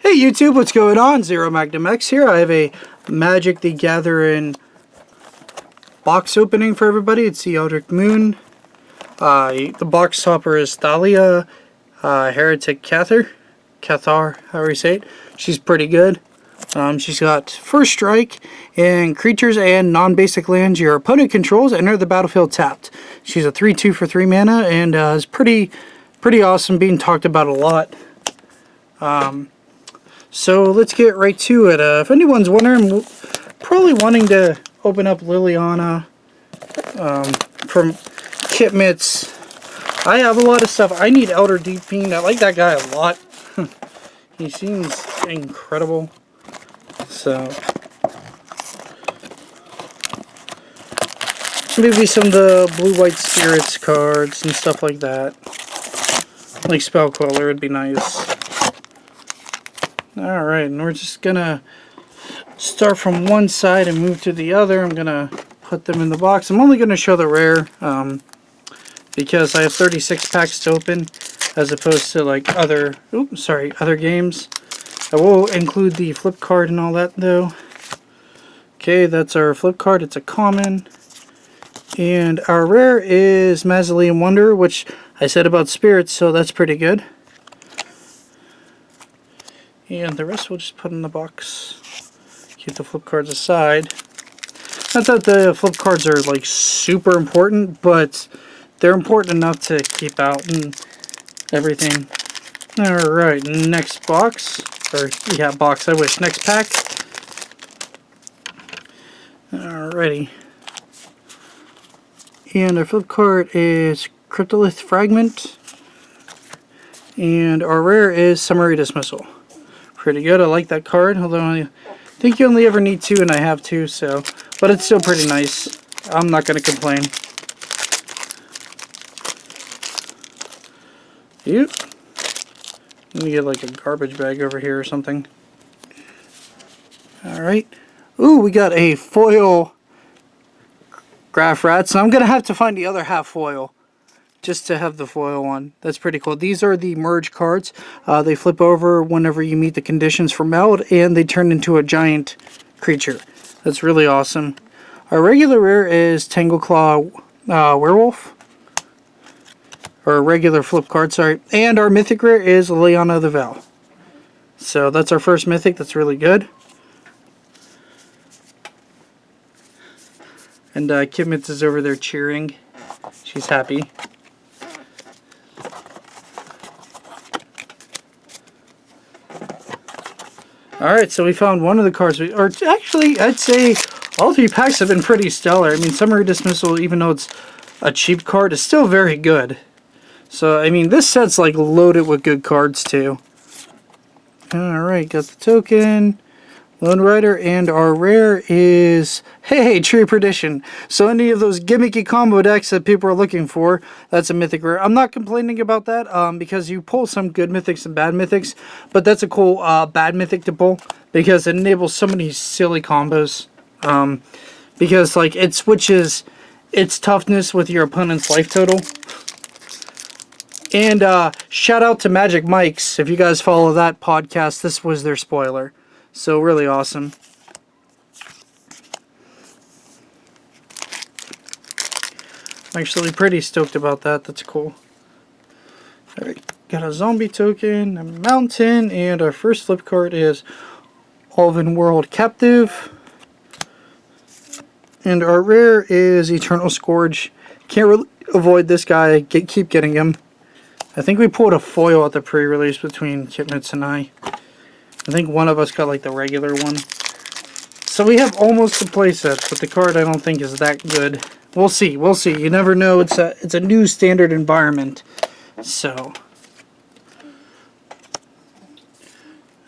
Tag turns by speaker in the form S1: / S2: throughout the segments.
S1: Hey YouTube, what's going on? ZeroMagnumX here. I have a Magic the Gathering box opening for everybody. It's the Eldritch Moon. The box topper is Thalia, Heretic Cathar, however you say it. She's pretty good. She's got First Strike, and creatures and non-basic lands your opponent controls enter the battlefield tapped. She's a 3/2 for 3 mana and is pretty awesome, being talked about a lot. So let's get right to it. If anyone's wondering, probably wanting to open up Liliana from Kitmits. I have a lot of stuff. I need Elder Deep-fiend. I like that guy a lot. He seems incredible. So maybe some of the blue-white spirits cards and stuff like that. Like Spell Queller would be nice. Alright, and we're just gonna start from one side and move to the other. I'm gonna put them in the box. I'm only gonna show the rare because I have 36 packs to open as opposed to like other games. I will include the flip card and all that though. Okay, that's our flip card. It's a common. And our rare is Mausoleum Wonder, which I said about spirits, so that's pretty good. And the rest we'll just put in the box. Keep the flip cards aside. Not that the flip cards are like super important, but they're important enough to keep out and everything. Alright, next box. Or, yeah, box, I wish. Next pack. Alrighty. And our flip card is Cryptolith Fragment. And our rare is Summary Dismissal. Pretty good. I like that card, although I think you only ever need 2 and I have 2, so, but it's still pretty nice. I'm not going to complain. Yep. Let me get like a garbage bag over here or something. Alright. Ooh, we got a foil Graph Rat, so I'm going to have to find the other half foil just to have the foil one. That's pretty cool. These are the merge cards. They flip over whenever you meet the conditions for meld, and they turn into a giant creature. That's really awesome. Our regular rare is Tangleclaw Werewolf. Or a regular flip card, sorry. And our mythic rare is Liliana the Veil. So that's our first mythic. That's really good. And Kitmits is over there cheering. She's happy. Alright, so we found one of the cards. Or actually, I'd say all 3 packs have been pretty stellar. I mean, Summary Dismissal, even though it's a cheap card, is still very good. So, I mean, this set's like loaded with good cards too. Alright, got the token, Lone Rider, and our rare is, hey, Tree of Perdition. So any of those gimmicky combo decks that people are looking for, that's a mythic rare. I'm not complaining about that because you pull some good mythics and bad mythics, but that's a cool bad mythic to pull because it enables so many silly combos. Because like it switches its toughness with your opponent's life total. And shout out to Magic Mike's. If you guys follow that podcast, this was their spoiler. So really awesome. I'm actually pretty stoked about that. That's cool. Alright, got a zombie token, a mountain, and our first flip card is Alvin World Captive. And our rare is Eternal Scourge. Can't really avoid this guy. Keep getting him. I think we pulled a foil at the pre-release between Kitmits and I. I think one of us got like the regular one. So we have almost a playset, but the card I don't think is that good. We'll see. We'll see. You never know. It's a new standard environment. So.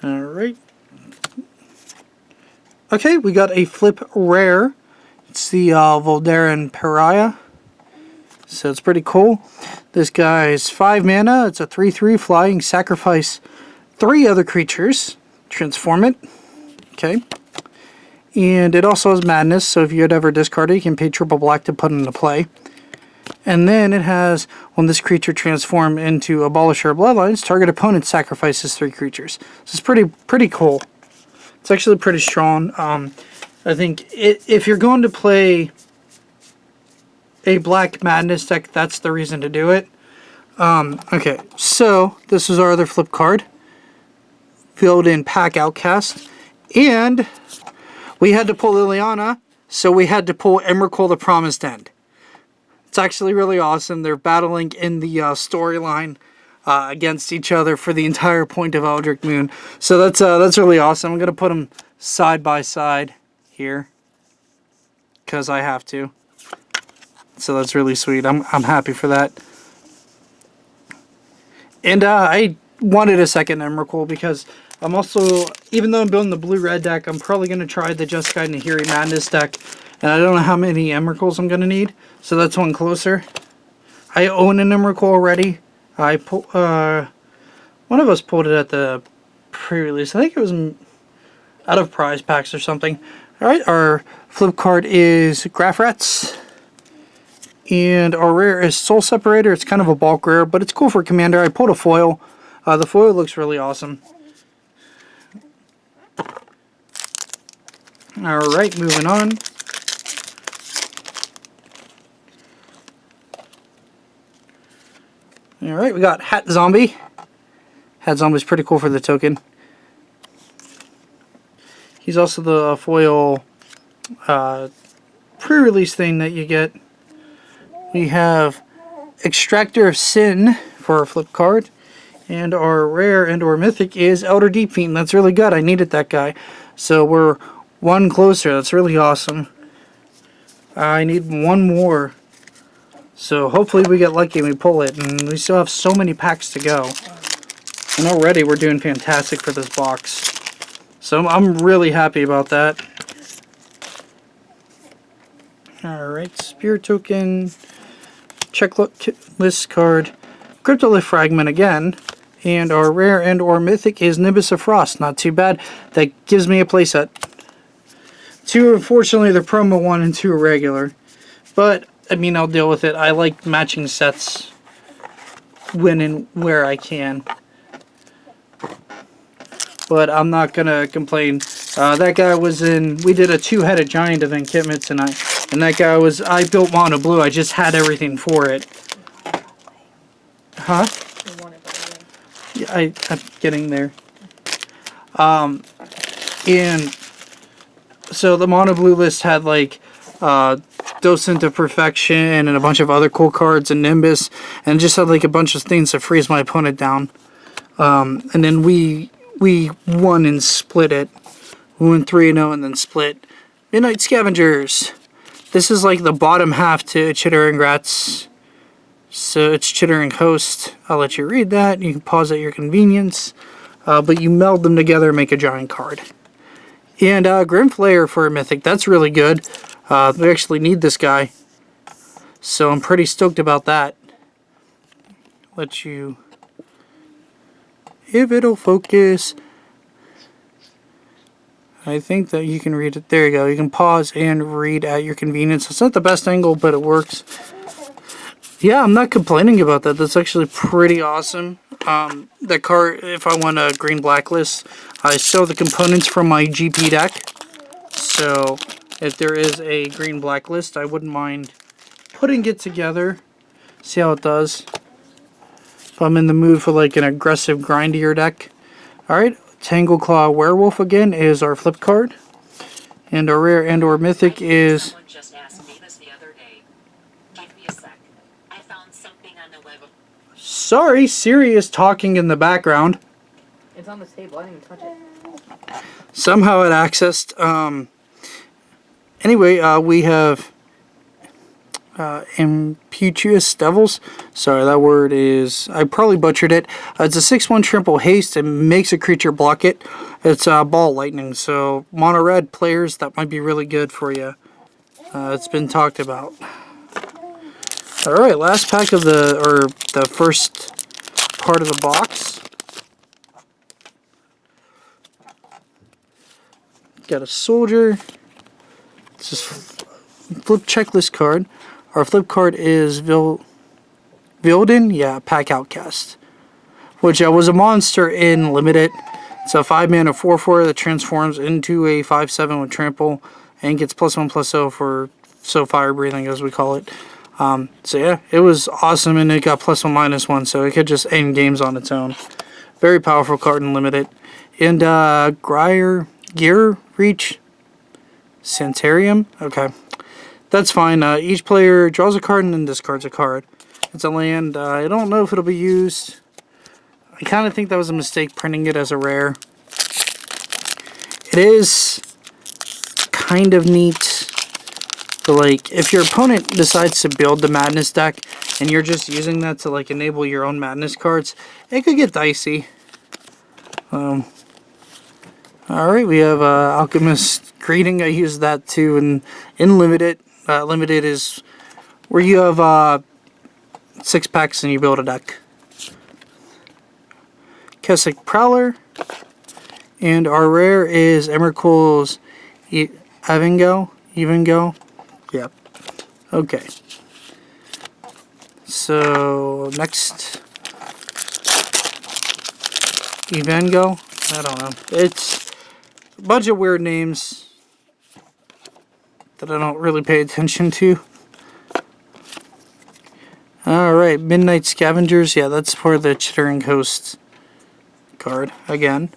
S1: Alright. Okay, we got a flip rare. It's the Voldaran Pariah. So it's pretty cool. This guy's 5 mana. It's a 3/3 flying. Sacrifice 3 other creatures. Transform it. Okay. And it also has madness, so if you had ever discarded, you can pay triple black to put it into play. And then it has, when this creature transforms into Abolisher of Bloodlines, target opponent sacrifices 3 creatures. This is pretty cool. It's actually pretty strong. I think if you're going to play a Black Madness deck, that's the reason to do it. Okay, so this is our other flip card. Filled in Pack Outcast. And we had to pull Liliana, so we had to pull Emrakul the Promised End. It's actually really awesome. They're battling in the storyline against each other for the entire point of Eldritch Moon. So that's really awesome. I'm going to put them side by side here because I have to. So that's really sweet. I'm happy for that. And I wanted a second Emrakul because I'm also, even though I'm building the blue-red deck, I'm probably going to try the Jeskai Nahiri Madness deck. And I don't know how many Emrakuls I'm going to need. So that's one closer. I own an Emrakul already. One of us pulled it at the pre-release. I think it was out of prize packs or something. Alright, our flip card is Graph Rats. And our rare is Soul Separator. It's kind of a bulk rare, but it's cool for Commander. I pulled a foil. The foil looks really awesome. Alright, moving on. Alright, we got Hat Zombie. Hat Zombie's pretty cool for the token. He's also the foil pre-release thing that you get. We have Extractor of Sin for our flip card. And our rare and or mythic is Elder Deep-fiend. That's really good. I needed that guy. So we're one closer. That's really awesome. I need one more. So hopefully we get lucky and we pull it. And we still have so many packs to go. And already we're doing fantastic for this box. So I'm really happy about that. Alright, Spear Token, Checklist card, Cryptolith Fragment again. And our rare and or mythic is Nimbus of Frost. Not too bad. That gives me a playset. 2, unfortunately, the promo 1 and 2 are regular. But I mean, I'll deal with it. I like matching sets when and where I can. But I'm not going to complain. That guy was in... We did a 2-headed giant event, Kitmits, and that guy was... I built Mono Blue. I just had everything for it. Huh? Yeah, I'm getting there. And so the Mono Blue list had like... Docent of Perfection and a bunch of other cool cards and Nimbus, and just had like a bunch of things to freeze my opponent down. And then we won and split it. We went 3-0 and then split. Midnight Scavengers. This is like the bottom half to Chittering Rats. So it's Chittering Host. I'll let you read that. You can pause at your convenience. But you meld them together and make a giant card. And Grimflayer for a mythic. That's really good. We actually need this guy. So I'm pretty stoked about that. Let you... If it'll focus... I think that you can read it. There you go. You can pause and read at your convenience. It's not the best angle, but it works. Yeah, I'm not complaining about that. That's actually pretty awesome. That card, if I want a green blacklist, I sell the components from my GP deck. So if there is a green blacklist, I wouldn't mind putting it together. See how it does. If I'm in the mood for like an aggressive grindier deck. Alright, Tangleclaw Werewolf again is our flip card. And our rare and or mythic is...
S2: Someone just asked me this the other day. Give me a sec. I found something on the web.
S1: Sorry, Siri is talking in the background.
S3: It's on the table. I didn't even touch it.
S1: Somehow it accessed. Anyway, we have Impetuous Devils. Sorry, that word is... I probably butchered it. It's a 6/1 triple haste and makes a creature block it. It's ball lightning, so mono red players, that might be really good for you. It's been talked about. Alright, last pack of the first part of the box. Got a soldier. It's just flip checklist card. Our flip card is Vilden, yeah, Pack Outcast, which was a monster in Limited. It's a 5-mana 4/4 that transforms into a 5/7 with trample and gets +1/+0 for fire breathing, as we call it. So yeah, it was awesome, and it got +1/-1, so it could just end games on its own. Very powerful card in Limited. And Gear Reach Sanitarium. Okay, that's fine. Each player draws a card and then discards a card. It's a land. I don't know if it'll be used. I kind of think that was a mistake printing it as a rare. It is kind of neat, but like if your opponent decides to build the Madness deck and you're just using that to like enable your own Madness cards, it could get dicey. Alright, we have Alchemist Greeting. I use that too in Limited. Limited is where you have 6 packs and you build a deck. Keswick Prowler. And our rare is Emerald's Evengo. Yep. Okay. So, next. Evengo. I don't know. It's a bunch of weird names that I don't really pay attention to. Alright, Midnight Scavengers. Yeah, that's for the Chittering Coast card again.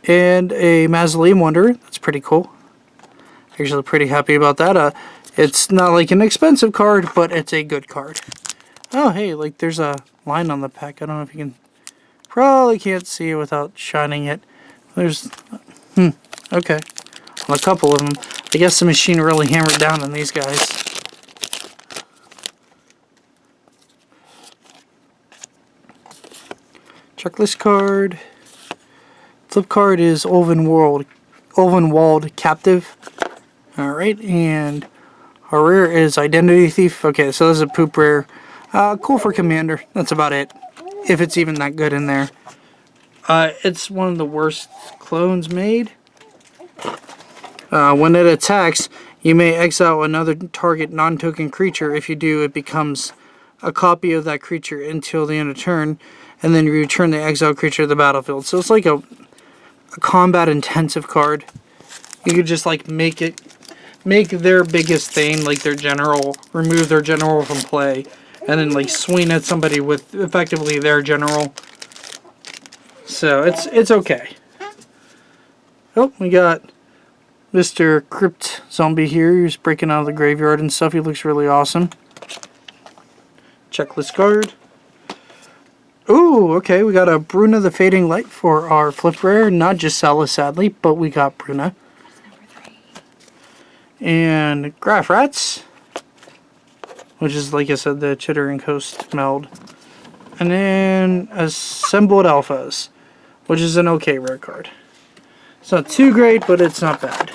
S1: And a Mausoleum Wonder. That's pretty cool. Actually pretty happy about that. It's not like an expensive card, but it's a good card. Oh, hey, like there's a line on the pack. I don't know if you can... Probably can't see it without shining it. There's... okay. On a couple of them. I guess the machine really hammered down on these guys. Checklist card. Flip card is Ulvenwald Captive. Alright, and our rare is Identity Thief. Okay, so this is a poop rare. Cool for Commander. That's about it. If it's even that good in there. It's one of the worst clones made. When it attacks, you may exile another target non-token creature. If you do, it becomes a copy of that creature until the end of turn, and then you return the exiled creature to the battlefield. So it's like a combat intensive card. You could just like make their biggest thing, like their general, remove their general from play, and then like swing at somebody with effectively their general. So it's okay. Oh, we got Mr. Crypt Zombie here. He's breaking out of the graveyard and stuff. He looks really awesome. Checklist card. Ooh, okay, we got a Bruna the Fading Light for our flip rare. Not Gisela, sadly, but we got Bruna. And Graph Rats, which is, like I said, the Chittering Coast meld. And then Assembled Alphas, which is an okay rare card. It's not too great, but it's not bad.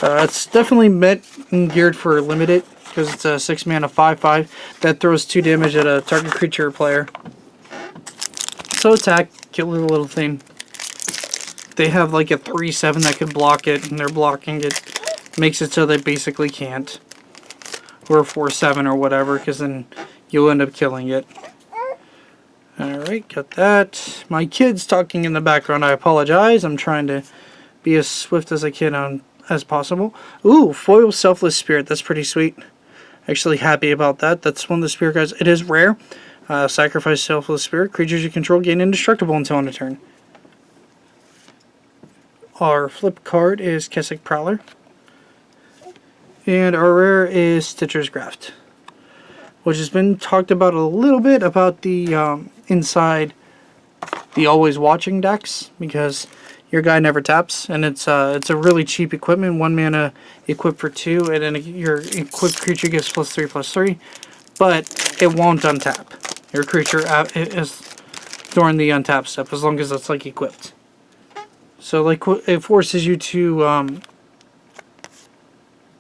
S1: It's definitely meant and geared for Limited, because it's a 6-mana 5/5 that throws 2 damage at a target creature or player. So attack, kill the little thing. They have like a 3/7 that could block it, and they're blocking it. Makes it so they basically can't. Or a 4/7 or whatever, because then you'll end up killing it. Alright, got that. My kid's talking in the background. I apologize. I'm trying to be as swift as I can as possible. Ooh, Foil Selfless Spirit. That's pretty sweet. Actually happy about that. That's one of the spirit guys. It is rare. Sacrifice Selfless Spirit. Creatures you control gain indestructible until end of turn. Our flip card is Keswick Prowler. And our rare is Stitcher's Graft, which has been talked about a little bit about the inside the Always Watching decks, because your guy never taps, and it's a really cheap equipment. 1 mana equip for 2, and then your equipped creature gets +3/+3, but it won't untap. Your creature is during the untap step, as long as it's like equipped. So like it forces you to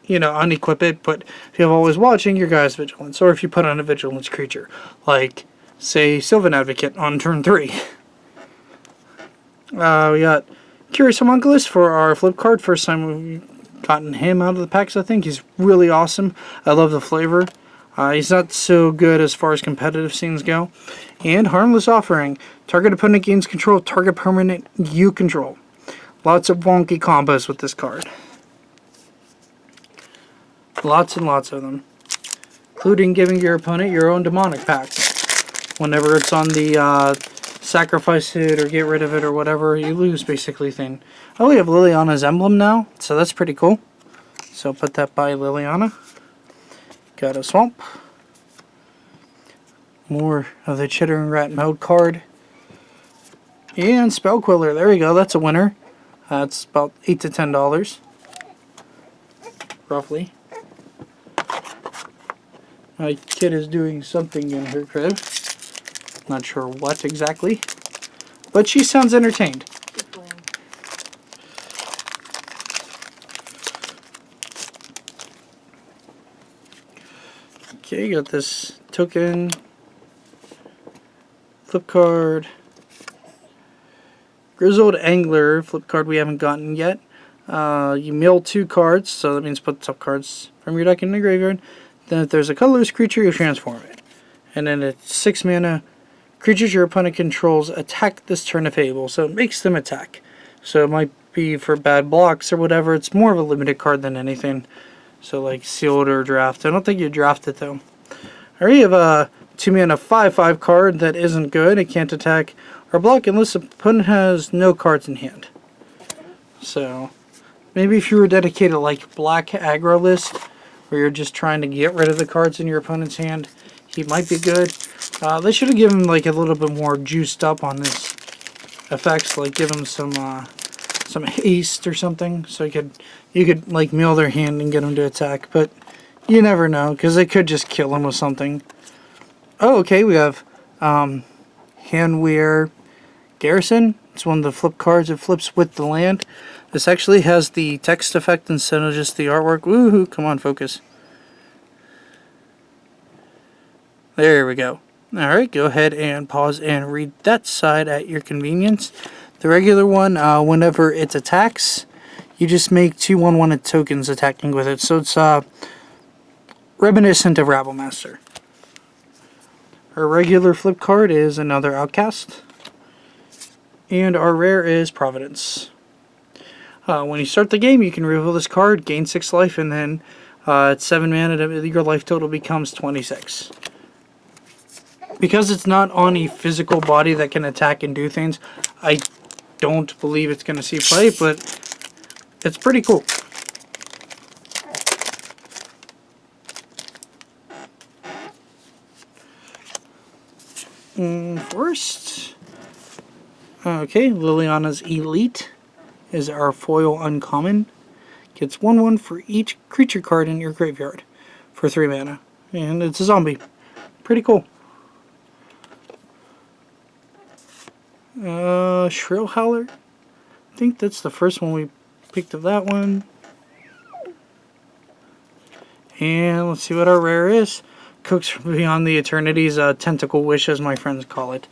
S1: unequip it, but if you have Always Watching, your guy's Vigilance. Or if you put on a Vigilance creature, like, say, Sylvan Advocate on turn 3. We got Curious Homunculus for our flip card. First time we've gotten him out of the packs, I think. He's really awesome. I love the flavor. He's not so good as far as competitive scenes go. And Harmless Offering. Target opponent gains control. Target permanent you control. Lots of wonky combos with this card. Lots and lots of them. Including giving your opponent your own demonic packs. Whenever it's on the sacrifice it or get rid of it or whatever, you lose basically thing. Oh, we have Liliana's emblem now, so that's pretty cool. So put that by Liliana. Got a Swamp. More of the Chittering Rat mode card. And Spellquiller, there we go, that's a winner. It's about $8 to $10. Roughly. My kid is doing something in her crib. Not sure what exactly. But she sounds entertained. Okay, got this token. Flip card. Grizzled Angler, flip card we haven't gotten yet. You mill 2 cards, so that means put top cards from your deck in the graveyard. Then if there's a colorless creature, you transform it. And then it's 6 mana. Creatures your opponent controls attack this turn if able, so it makes them attack. So it might be for bad blocks or whatever. It's more of a limited card than anything. So like sealed or draft. I don't think you draft it though. Alright, you have a 2 mana 5/5 card that isn't good. It can't attack or block unless the opponent has no cards in hand. So maybe if you were dedicated like black aggro list, where you're just trying to get rid of the cards in your opponent's hand, he might be good. They should have given him like a little bit more juiced up on his effects, like give him some haste or something, so you could like mill their hand and get them to attack. But you never know, because they could just kill him with something. Oh, okay, we have Handwear Garrison. It's one of the flip cards. It flips with the land. This actually has the text effect instead of just the artwork. Woohoo! Come on, focus. There we go. Alright, go ahead and pause and read that side at your convenience. The regular one, whenever it attacks, you just make 2 1/1 tokens attacking with it. So it's reminiscent of Rabblemaster. Our regular flip card is another Outcast. And our rare is Providence. When you start the game, you can reveal this card, gain 6 life, and then at 7 mana, your life total becomes 26. Because it's not on a physical body that can attack and do things, I don't believe it's going to see play, but it's pretty cool. First, okay, Liliana's Elite is our foil uncommon. Gets 1/1 for each creature card in your graveyard for 3 mana. And it's a zombie. Pretty cool. Shrill Howler. I think that's the first one we picked of that one. And let's see what our rare is. Cooks from Beyond the Eternities, Tentacle Wish as my friends call it.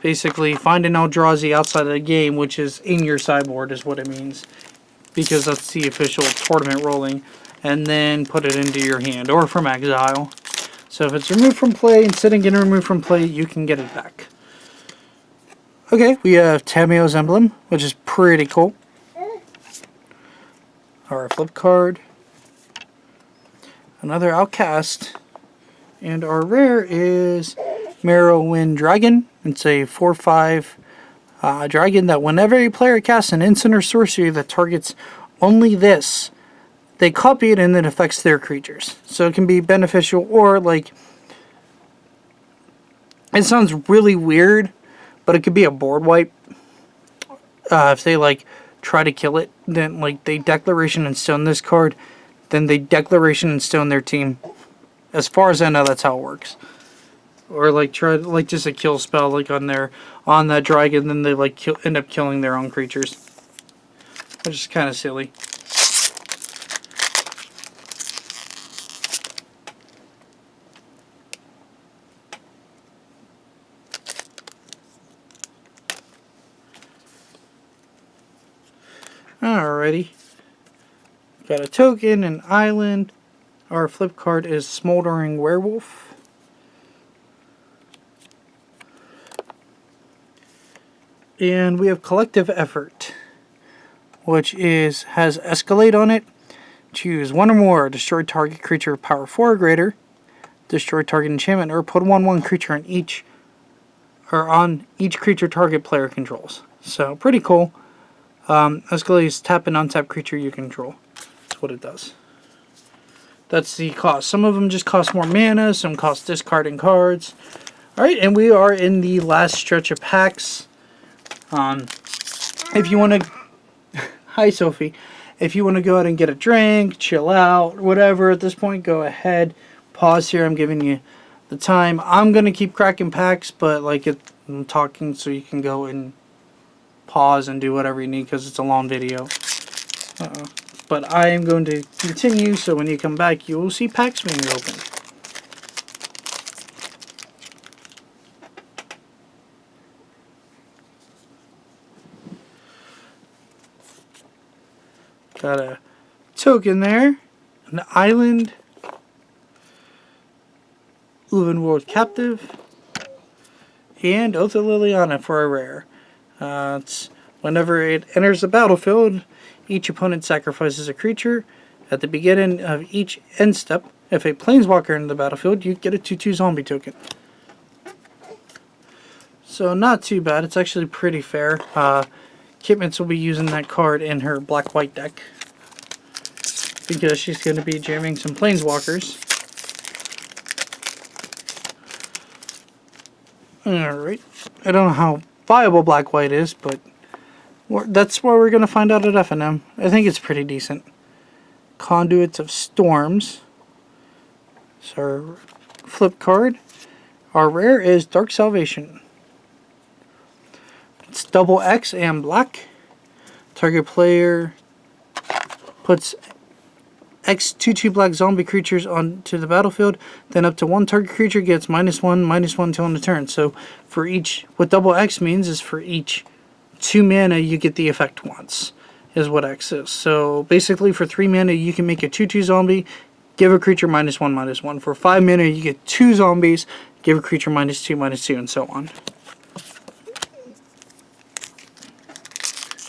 S1: Basically, find an Eldrazi outside of the game, which is in your sideboard is what it means. Because that's the official tournament rolling. And then put it into your hand, or from exile. So if it's removed from play, instead of getting removed from play, you can get it back. Okay, we have Tameo's Emblem, which is pretty cool. Our flip card. Another Outcast. And our rare is Merrowwind Dragon. It's a 4/5 dragon that whenever a player casts an instant or sorcery that targets only this, they copy it and it affects their creatures. So it can be beneficial or like... It sounds really weird, but it could be a board wipe. If they like try to kill it, then like they Declaration and Stone this card, then they Declaration and Stone their team. As far as I know, that's how it works. Or like try like just a kill spell like on that dragon, then they like end up killing their own creatures, which is kind of silly. Alrighty. Got a token, an island. Our flip card is Smoldering Werewolf. And we have Collective Effort, which has Escalate on it. Choose one or more. Destroy target creature of power 4 or greater. Destroy target enchantment, or put 1/1 creature on each creature target player controls. So pretty cool. Escalate is tap an untapped creature you control. That's what it does. That's the cost. Some of them just cost more mana, some cost discarding cards. Alright, and we are in the last stretch of packs. If you want to... Hi, Sophie. If you want to go out and get a drink, chill out, whatever, at this point, go ahead. Pause here. I'm giving you the time. I'm going to keep cracking packs, but like I'm talking so you can go and pause and do whatever you need because it's a long video. But I am going to continue, so when you come back, you will see packs being opened. Got a token there, an island, Ulven World Captive, and Oath of Liliana for a rare. It's whenever it enters the battlefield, each opponent sacrifices a creature. At the beginning of each end step, if a planeswalker enters the battlefield, you get a 2/2 zombie token. So not too bad. It's actually pretty fair. Kitmans will be using that card in her black-white deck because she's going to be jamming some planeswalkers. Alright. I don't know how viable black-white is, but that's what we're going to find out at FNM. I think it's pretty decent. Conduits of Storms. So our flip card. Our rare is Dark Salvation. It's double X and black. Target player puts X 2/2 black zombie creatures onto the battlefield. Then up to one target creature gets -1/-1 till end of turn. So for each, what double X means is for each 2 mana you get the effect once, is what X is. So basically for 3 mana you can make a 2/2 zombie, give a creature -1/-1. For 5 mana you get 2 zombies, give a creature -2/-2, and so on.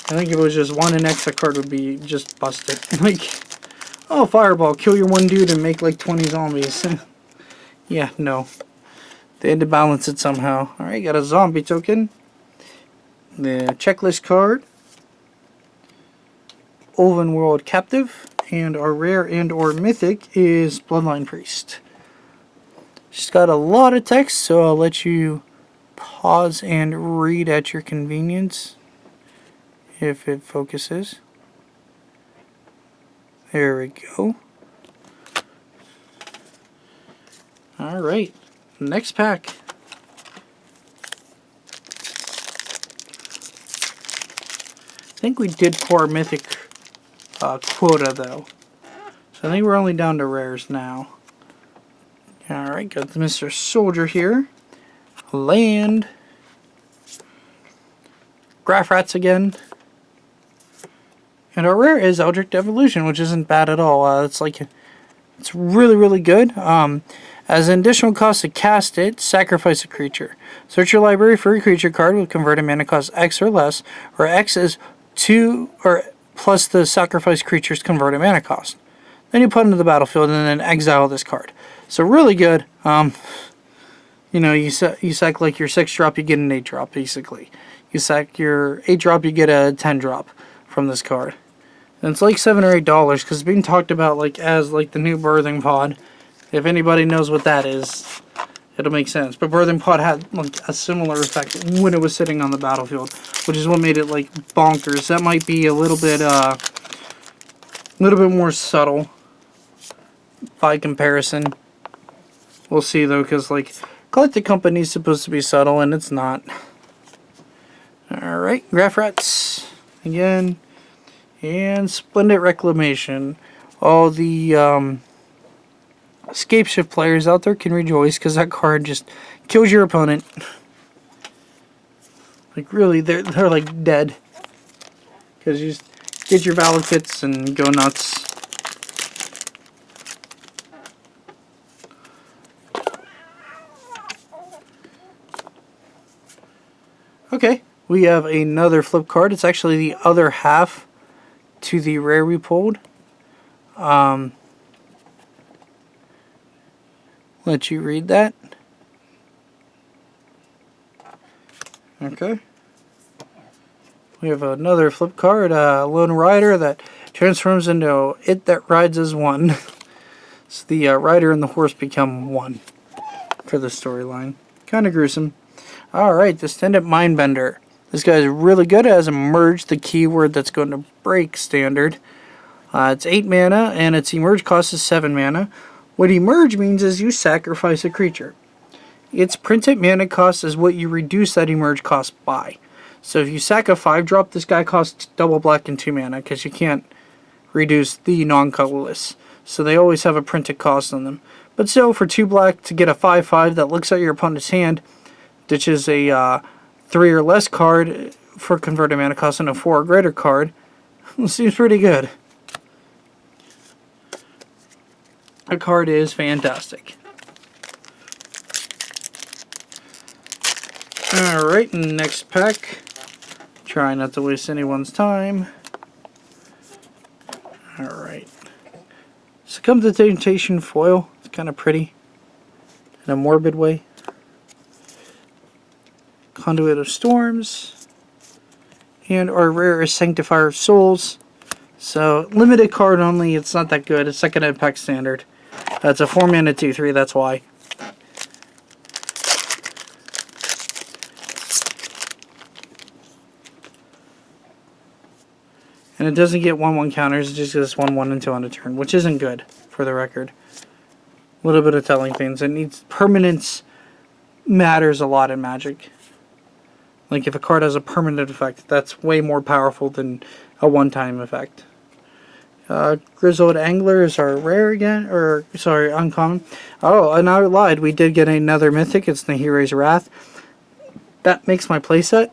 S1: I think if it was just 1 and X, that card would be just busted. Like, oh, Fireball, kill your one dude and make like 20 zombies. Yeah, no. They had to balance it somehow. Alright, got a zombie token. The checklist card. Ulven World Captive. And our rare and or mythic is Bloodline Priest. She's got a lot of text, so I'll let you pause and read at your convenience. If it focuses. There we go. Alright, next pack. I think we did pour mythic quota though. So I think we're only down to rares now. Alright, got Mr. Soldier here. Land. Graph Rats again. And our rare is Eldritch Evolution, which isn't bad at all. It's really, really good. As an additional cost to cast it, sacrifice a creature. Search your library for a creature card with converted mana cost X or less, where X is 2 or plus the sacrifice creature's converted mana cost. Then you put it into the battlefield and then exile this card. So really good. You know, you sack like your 6-drop, you get an 8-drop basically. You sack your 8-drop, you get a 10-drop from this card. And it's like $7 or $8 because it's being talked about like as like the new Birthing Pod. If anybody knows what that is, it'll make sense. But Birthing Pod had like a similar effect when it was sitting on the battlefield, which is what made it like bonkers. That might be a little bit more subtle by comparison. We'll see though, because like Collected Company is supposed to be subtle and it's not. Alright, Graph Rats again. And Splendid Reclamation. All the Escape Shift players out there can rejoice because that card just kills your opponent. Like really, they're like dead. Because you just get your Valor Kits and go nuts. we have another flip card. It's actually the other half to the rare we pulled. Let you read that. Okay. We have another flip card, Lone Rider that transforms into it that rides as one. So the rider and the horse become one for the storyline. Kind of gruesome. Alright, Descendant Mindbender. This guy is really good. It has Emerge, the keyword that's going to break standard. It's 8 mana, and its Emerge cost is 7 mana. What Emerge means is you sacrifice a creature. Its printed mana cost is what you reduce that Emerge cost by. So if you sack a 5-drop, this guy costs double black and 2 mana, because you can't reduce the non-colorless. So they always have a printed cost on them. But still, for 2 black to get a 5/5 that looks at your opponent's hand, which is a 3 or less card for converted mana cost and a 4 or greater card, seems pretty good. The card is fantastic. Alright, next pack. Try not to waste anyone's time. Alright. Succumb to Temptation foil. It's kind of pretty. In a morbid way. Conduit of Storms. And our rare is Sanctifier of Souls. So, limited card only. It's not that good. It's second impact standard. It's a 4 mana 2/3, that's why. And it doesn't get 1/1 counters, it just gets 1/1 until end of turn, which isn't good, for the record. A little bit of telling things. It needs permanence matters a lot in Magic. Like if a card has a permanent effect, that's way more powerful than a one-time effect. Grizzled Angler is our rare again, or sorry, uncommon. Oh, and I lied, we did get another mythic, it's Nahiri's Wrath. That makes my playset.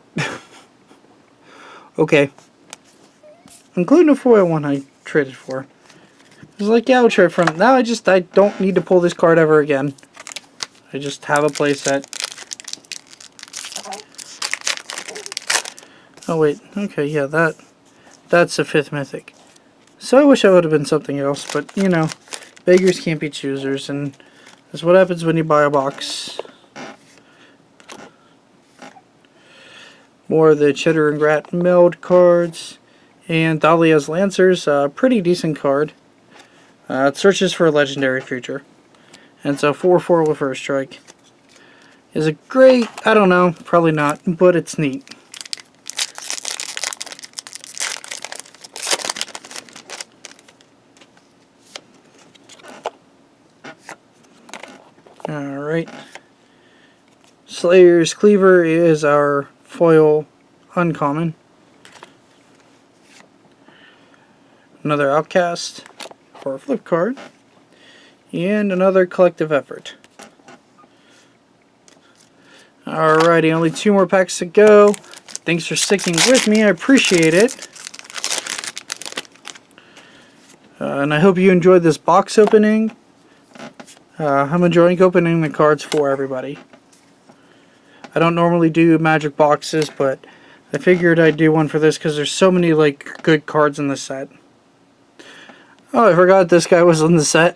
S1: Okay. Including the foil one I traded for. I was like, yeah, I'll trade from it. Now I don't need to pull this card ever again. I just have a playset. Oh wait, okay, yeah, that's a 5th mythic. So I wish I would have been something else, but you know, beggars can't be choosers, and that's what happens when you buy a box. More of the Chitter and Grat Meld cards. And Dahlia's Lancers, a pretty decent card. It searches for a legendary creature. And it's a 4/4 with first strike. Is it great? I don't know. Probably not, but it's neat. Alright. Slayer's Cleaver is our foil uncommon. Another Outcast for a flip card. And another Collective Effort. Alrighty, only 2 more packs to go. Thanks for sticking with me, I appreciate it. And I hope you enjoyed this box opening. I'm enjoying opening the cards for everybody. I don't normally do Magic boxes, but I figured I'd do one for this because there's so many like good cards in the set. Oh, I forgot this guy was in the set.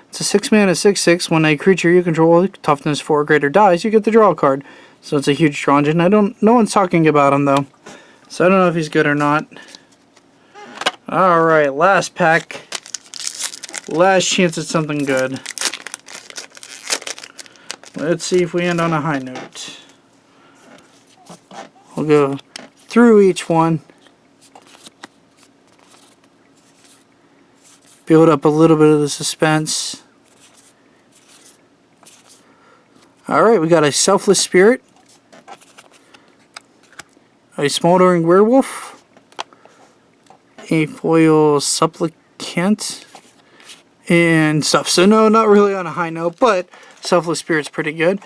S1: It's a 6 mana 6/6. When a creature you control with toughness 4 or greater dies, you get the draw card. So it's a huge draw engine. No one's talking about him though, so I don't know if he's good or not. All right, last pack. Last chance at something good. Let's see if we end on a high note. We'll go through each one. Build up a little bit of the suspense. Alright, we got a Selfless Spirit, a Smoldering Werewolf, a Foil Supplicant, and stuff. So no, not really on a high note, but Selfless Spirit's pretty good.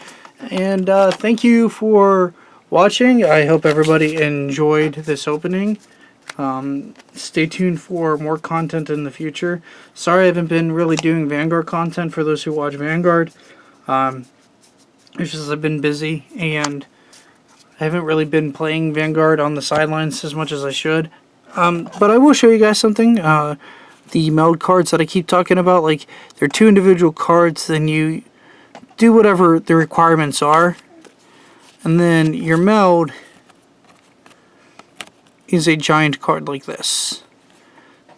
S1: And thank you for watching. I hope everybody enjoyed this opening. Stay tuned for more content in the future. Sorry I haven't been really doing Vanguard content for those who watch Vanguard. It's just I've been busy and I haven't really been playing Vanguard on the sidelines as much as I should. But I will show you guys something. The meld cards that I keep talking about, like, they're 2 individual cards, then you do whatever the requirements are. And then your meld is a giant card like this.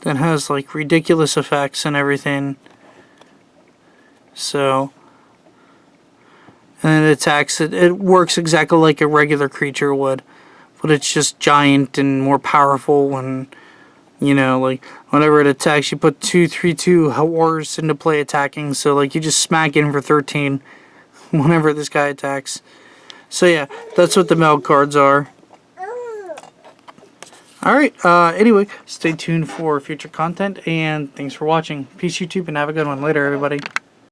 S1: That has, like, ridiculous effects and everything. So, and it attacks, it works exactly like a regular creature would. But it's just giant and more powerful, and, you know, like, whenever it attacks, you put 2/3/2 horrors into play attacking, so, like, you just smack in for 13 whenever this guy attacks. So, yeah, that's what the meld cards are. Alright, anyway, stay tuned for future content, and thanks for watching. Peace, YouTube, and have a good one. Later, everybody.